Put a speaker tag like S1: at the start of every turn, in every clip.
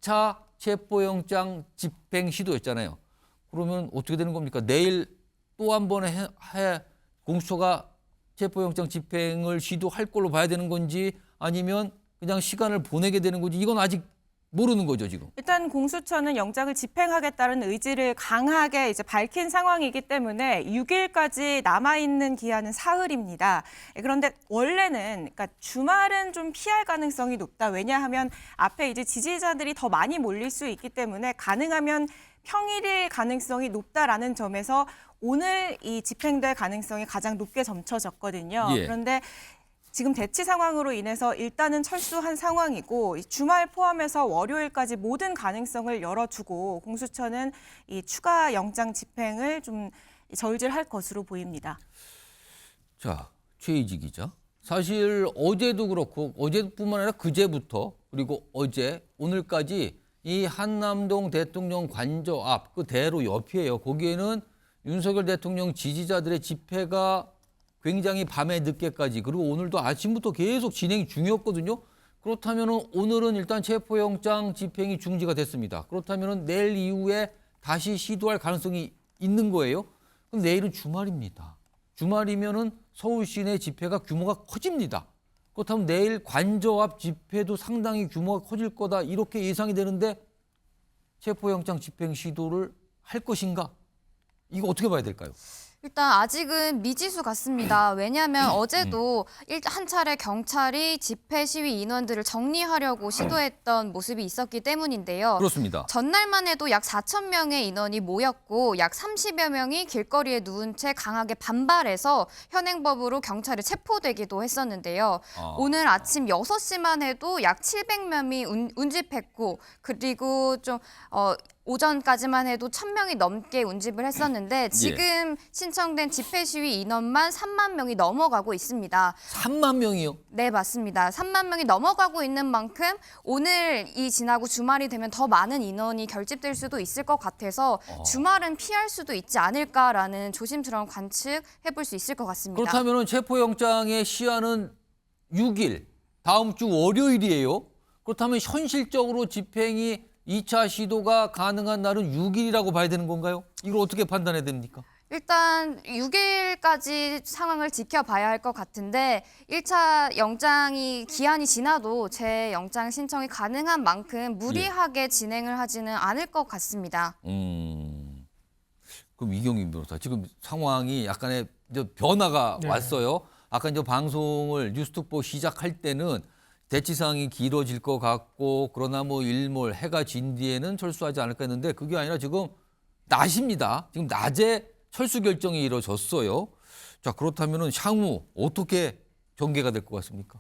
S1: 1차 체포영장 집행 시도였잖아요. 그러면 어떻게 되는 겁니까? 내일 또 한 번에 공수처가 체포영장 집행을 시도할 걸로 봐야 되는 건지 아니면 그냥 시간을 보내게 되는 건지 이건 아직 모르는 거죠, 지금.
S2: 일단 공수처는 영장을 집행하겠다는 의지를 강하게 이제 밝힌 상황이기 때문에 6일까지 남아있는 기한은 사흘입니다. 그런데 원래는 그러니까 주말은 좀 피할 가능성이 높다. 왜냐하면 앞에 이제 지지자들이 더 많이 몰릴 수 있기 때문에 가능하면 평일일 가능성이 높다라는 점에서 오늘 이 집행될 가능성이 가장 높게 점쳐졌거든요.
S1: 예.
S2: 그런데 지금 대치 상황으로 인해서 일단은 철수한 상황이고 주말 포함해서 월요일까지 모든 가능성을 열어두고 공수처는 이 추가 영장 집행을 좀 저울질할 것으로 보입니다.
S1: 자, 최희지 기자. 사실 어제도 그렇고 어제뿐만 아니라 그제부터 그리고 어제 오늘까지 이 한남동 대통령 관저 앞 그 대로 옆이에요. 거기에는 윤석열 대통령 지지자들의 집회가 굉장히 밤에 늦게까지 그리고 오늘도 아침부터 계속 진행 중이었거든요. 그렇다면 오늘은 일단 체포영장 집행이 중지가 됐습니다. 그렇다면 내일 이후에 다시 시도할 가능성이 있는 거예요. 그럼 내일은 주말입니다. 주말이면은 서울 시내 집회가 규모가 커집니다. 그렇다면 내일 관저 앞 집회도 상당히 규모가 커질 거다 이렇게 예상이 되는데 체포영장 집행 시도를 할 것인가? 이거 어떻게 봐야 될까요?
S3: 일단 아직은 미지수 같습니다. 왜냐하면 어제도 한 차례 경찰이 집회 시위 인원들을 정리하려고 시도했던 모습이 있었기 때문인데요.
S1: 그렇습니다.
S3: 전날만 해도 약 4천 명의 인원이 모였고 약 30여 명이 길거리에 누운 채 강하게 반발해서 현행법으로 경찰에 체포되기도 했었는데요. 오늘 아침 6시만 해도 약 700명이 운집했고 그리고 좀 오전까지만 해도 1,000명이 넘게 운집을 했었는데 지금 신청된 집회 시위 인원만 3만 명이 넘어가고 있습니다.
S1: 3만 명이요?
S3: 네, 맞습니다. 3만 명이 넘어가고 있는 만큼 오늘이 지나고 주말이 되면 더 많은 인원이 결집될 수도 있을 것 같아서 주말은 피할 수도 있지 않을까라는 조심스러운 관측해볼 수 있을 것 같습니다.
S1: 그렇다면 체포영장의 시한은 6일, 다음 주 월요일이에요. 그렇다면 현실적으로 집행이 2차 시도가 가능한 날은 6일이라고 봐야 되는 건가요? 이걸 어떻게 판단해야 됩니까?
S3: 일단 6일까지 상황을 지켜봐야 할 것 같은데 1차 영장이 기한이 지나도 재영장 신청이 가능한 만큼 무리하게 진행을 하지는 않을 것 같습니다.
S1: 그럼 이경민 변호사 지금 상황이 약간의 이제 변화가 왔어요. 아까 이제 방송을 뉴스특보 시작할 때는 대치상이 길어질 것 같고 그러나 뭐 일몰 해가 진 뒤에는 철수하지 않을까 했는데 그게 아니라 지금 낮입니다. 지금 낮에 철수 결정이 이루어졌어요. 자, 그렇다면 향후 어떻게 전개가 될 것 같습니까?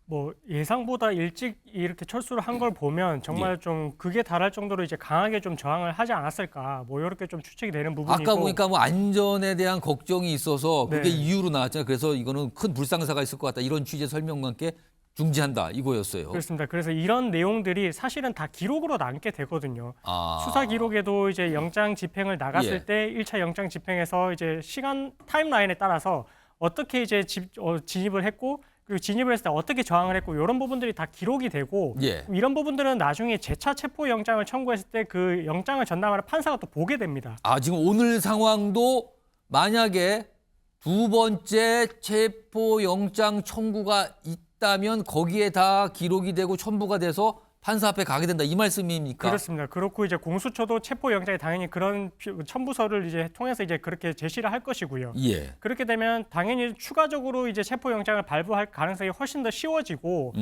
S4: 뭐 예상보다 일찍 이렇게 철수를 한 걸 보면 정말 좀 극에 달할 정도로 이제 강하게 좀 저항을 하지 않았을까 뭐 이렇게 좀 추측이 되는 부분이고
S1: 아까 보니까 뭐 안전에 대한 걱정이 있어서 그게 이유로 나왔잖아요. 그래서 이거는 큰 불상사가 있을 것 같다. 이런 취지의 설명과 함께 중지한다 이거였어요.
S4: 그렇습니다. 그래서 이런 내용들이 사실은 다 기록으로 남게 되거든요. 수사 기록에도 이제 영장 집행을 나갔을 때 1차 영장 집행에서 이제 시간 타임라인에 따라서 어떻게 이제 진입을 했고 그리고 진입을 했을 때 어떻게 저항을 했고 이런 부분들이 다 기록이 되고 이런 부분들은 나중에 재차 체포 영장을 청구했을 때 그 영장을 전담하는 판사가 또 보게 됩니다.
S1: 지금 오늘 상황도 만약에 두 번째 체포 영장 청구가 있다면 거기에 다 기록이 되고 첨부가 돼서 판사 앞에 가게 된다 이 말씀입니까?
S4: 그렇습니다. 그렇고 이제 공수처도 체포 영장에 당연히 그런 첨부서를 이제 통해서 이제 그렇게 제시를 할 것이고요. 그렇게 되면 당연히 추가적으로 이제 체포 영장을 발부할 가능성이 훨씬 더 쉬워지고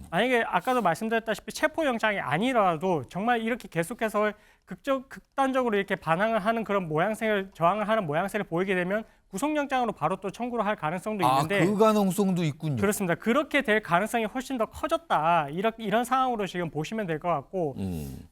S4: 만약에 아까도 말씀드렸다시피 체포 영장이 아니라도 정말 이렇게 계속해서 극단적으로 이렇게 반항을 하는 그런 모양새를 저항을 하는 모양새를 보이게 되면 구속영장으로 바로 또 청구를 할 가능성도 있는데
S1: 그 가능성도 있군요.
S4: 그렇습니다. 그렇게 될 가능성이 훨씬 더 커졌다. 이런 상황으로 지금 보시면 될 것 같고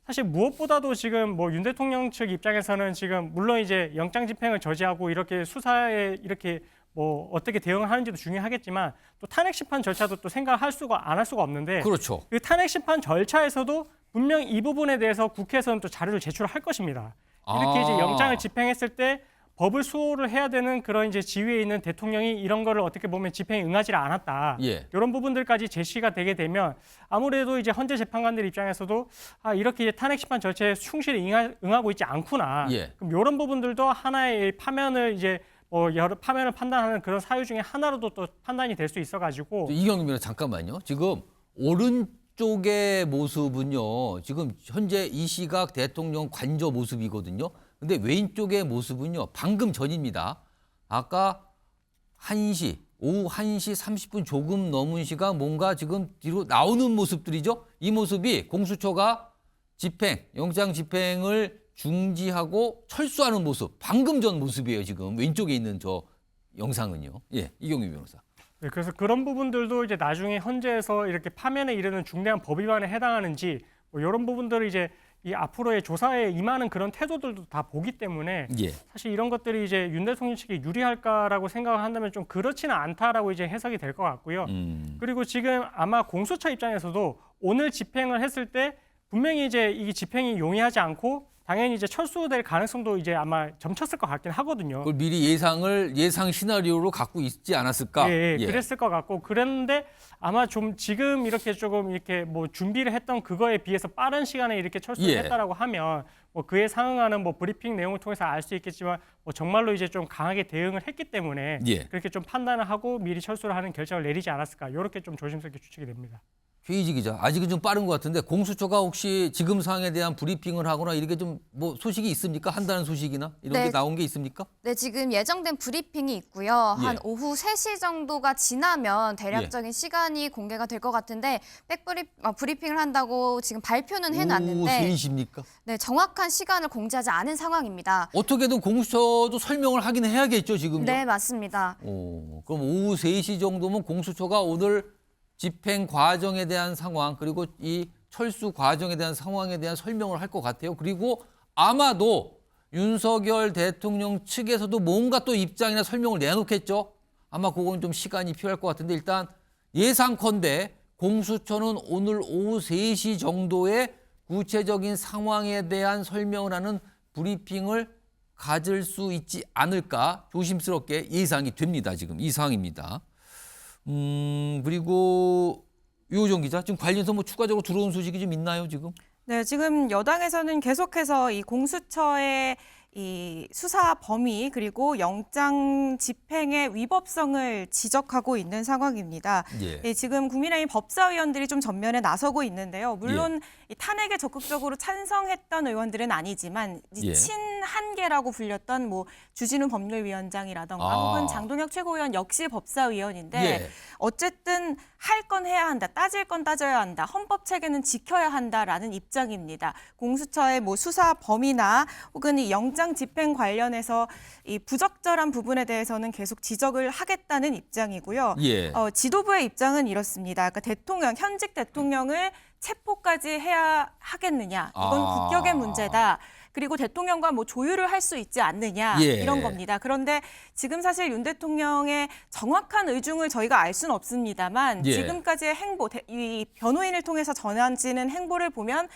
S4: 사실 무엇보다도 지금 뭐 윤 대통령 측 입장에서는 지금 물론 이제 영장 집행을 저지하고 이렇게 수사에 이렇게 뭐 어떻게 대응을 하는지도 중요하겠지만 또 탄핵 심판 절차도 또 생각할 수가 안 할 수가 없는데
S1: 그렇죠.
S4: 그 탄핵 심판 절차에서도 분명 이 부분에 대해서 국회에서는 또 자료를 제출할 것입니다. 이렇게 이제 영장을 집행했을 때 법을 수호를 해야 되는 그런 이제 지위에 있는 대통령이 이런 거를 어떻게 보면 집행에 응하지를 않았다.
S1: 예.
S4: 이런 부분들까지 제시가 되게 되면 아무래도 이제 헌재 재판관들 입장에서도 이렇게 이제 탄핵 심판 절차에 충실히 응하고 있지 않구나.
S1: 예.
S4: 그럼 이런 부분들도 하나의 파면을 이제 여러 파면을 판단하는 그런 사유 중에 하나로도 또 판단이 될 수 있어가지고
S1: 이경규 변호사 잠깐만요. 지금 오른쪽의 모습은요. 지금 현재 이 시각 대통령 관저 모습이거든요. 근데 왼쪽의 모습은요. 방금 전입니다. 아까 오후 1시 30분 조금 넘은 시간 뭔가 지금 뒤로 나오는 모습들이죠. 이 모습이 공수처가 영장 집행을 중지하고 철수하는 모습. 방금 전 모습이에요. 지금 왼쪽에 있는 저 영상은요. 예, 이경규 변호사.
S4: 네, 그래서 그런 부분들도 이제 나중에 헌재에서 이렇게 파면에 이르는 중대한 법 위반에 해당하는지 이런 부분들을 이제 이 앞으로의 조사에 임하는 그런 태도들도 다 보기 때문에
S1: 예.
S4: 사실 이런 것들이 이제 윤 대통령 측에 유리할까라고 생각을 한다면 좀 그렇지는 않다라고 이제 해석이 될 것 같고요. 그리고 지금 아마 공수처 입장에서도 오늘 집행을 했을 때 분명히 이제 이 집행이 용이하지 않고 당연히 이제 철수될 가능성도 이제 아마 점쳤을 것 같긴 하거든요.
S1: 그걸 미리 예상 시나리오로 갖고 있지 않았을까?
S4: 예, 그랬을 것 같고 그랬는데 아마 좀 지금 이렇게 조금 이렇게 뭐 준비를 했던 그거에 비해서 빠른 시간에 이렇게 철수를
S1: 예.
S4: 했다라고 하면 뭐 그에 상응하는 뭐 브리핑 내용을 통해서 알 수 있겠지만 뭐 정말로 이제 좀 강하게 대응을 했기 때문에
S1: 예.
S4: 그렇게 좀 판단을 하고 미리 철수를 하는 결정을 내리지 않았을까 이렇게 좀 조심스럽게 추측이 됩니다.
S1: 최희지 기자, 아직은 좀 빠른 것 같은데 공수처가 혹시 지금 상황에 대한 브리핑을 하거나 이렇게 좀 뭐 소식이 있습니까? 한다는 소식이나 이런 게 나온 게 있습니까?
S3: 네, 지금 예정된 브리핑이 있고요.
S1: 예.
S3: 한 오후 3시 정도가 지나면 대략적인 시간이 공개가 될 것 같은데 브리핑을 한다고 지금 발표는
S1: 오후
S3: 해놨는데
S1: 3시입니까?
S3: 네, 정확한 시간을 공지하지 않은 상황입니다.
S1: 어떻게든 공수처도 설명을 하긴 해야겠죠, 지금요?
S3: 네, 맞습니다.
S1: 그럼 오후 3시 정도면 공수처가 오늘 집행 과정에 대한 상황 그리고 이 철수 과정에 대한 상황에 대한 설명을 할 것 같아요. 그리고 아마도 윤석열 대통령 측에서도 뭔가 또 입장이나 설명을 내놓겠죠. 아마 그건 좀 시간이 필요할 것 같은데 일단 예상컨대 공수처는 오늘 오후 3시 정도에 구체적인 상황에 대한 설명을 하는 브리핑을 가질 수 있지 않을까 조심스럽게 예상이 됩니다. 지금 이 상황입니다. 그리고 유호정 기자, 지금 관련해서 뭐 추가적으로 들어온 소식이 좀 있나요, 지금?
S2: 네, 지금 여당에서는 계속해서 이 공수처의 이 수사 범위 그리고 영장 집행의 위법성을 지적하고 있는 상황입니다.
S1: 예.
S2: 지금 국민의힘 법사위원들이 좀 전면에 나서고 있는데요. 물론 이 탄핵에 적극적으로 찬성했던 의원들은 아니지만 이
S1: 예.
S2: 친한계라고 불렸던 뭐 주진우 법률위원장이라던가 혹은 장동혁 최고위원 역시 법사위원인데
S1: 예.
S2: 어쨌든 할 건 해야 한다, 따질 건 따져야 한다, 헌법 체계는 지켜야 한다라는 입장입니다. 공수처의 뭐 수사 범위나 혹은 이 영장 집행 관련해서 이 부적절한 부분에 대해서는 계속 지적을 하겠다는 입장이고요.
S1: 예.
S2: 지도부의 입장은 이렇습니다. 그러니까 현직 대통령을 체포까지 해야 하겠느냐? 이건 국격의 문제다. 그리고 대통령과 뭐 조율을 할 수 있지 않느냐
S1: 예.
S2: 이런 겁니다. 그런데 지금 사실 윤 대통령의 정확한 의중을 저희가 알 수는 없습니다만
S1: 예.
S2: 지금까지의 행보, 이 변호인을 통해서 전해지는 행보를 보면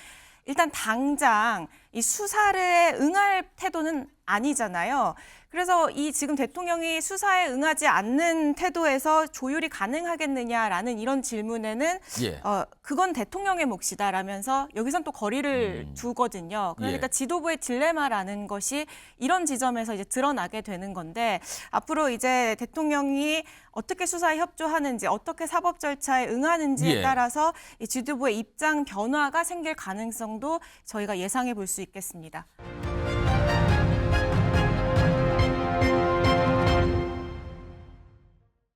S2: 일단 당장 이 수사를 응할 태도는 아니잖아요. 그래서 이 지금 대통령이 수사에 응하지 않는 태도에서 조율이 가능하겠느냐라는 이런 질문에는
S1: 예.
S2: 그건 대통령의 몫이다라면서 여기선 또 거리를 두거든요. 그러니까
S1: 예.
S2: 지도부의 딜레마라는 것이 이런 지점에서 이제 드러나게 되는 건데 앞으로 이제 대통령이 어떻게 수사에 협조하는지 어떻게 사법 절차에 응하는지에
S1: 예.
S2: 따라서 이 지도부의 입장 변화가 생길 가능성도 저희가 예상해 볼 수 있겠습니다.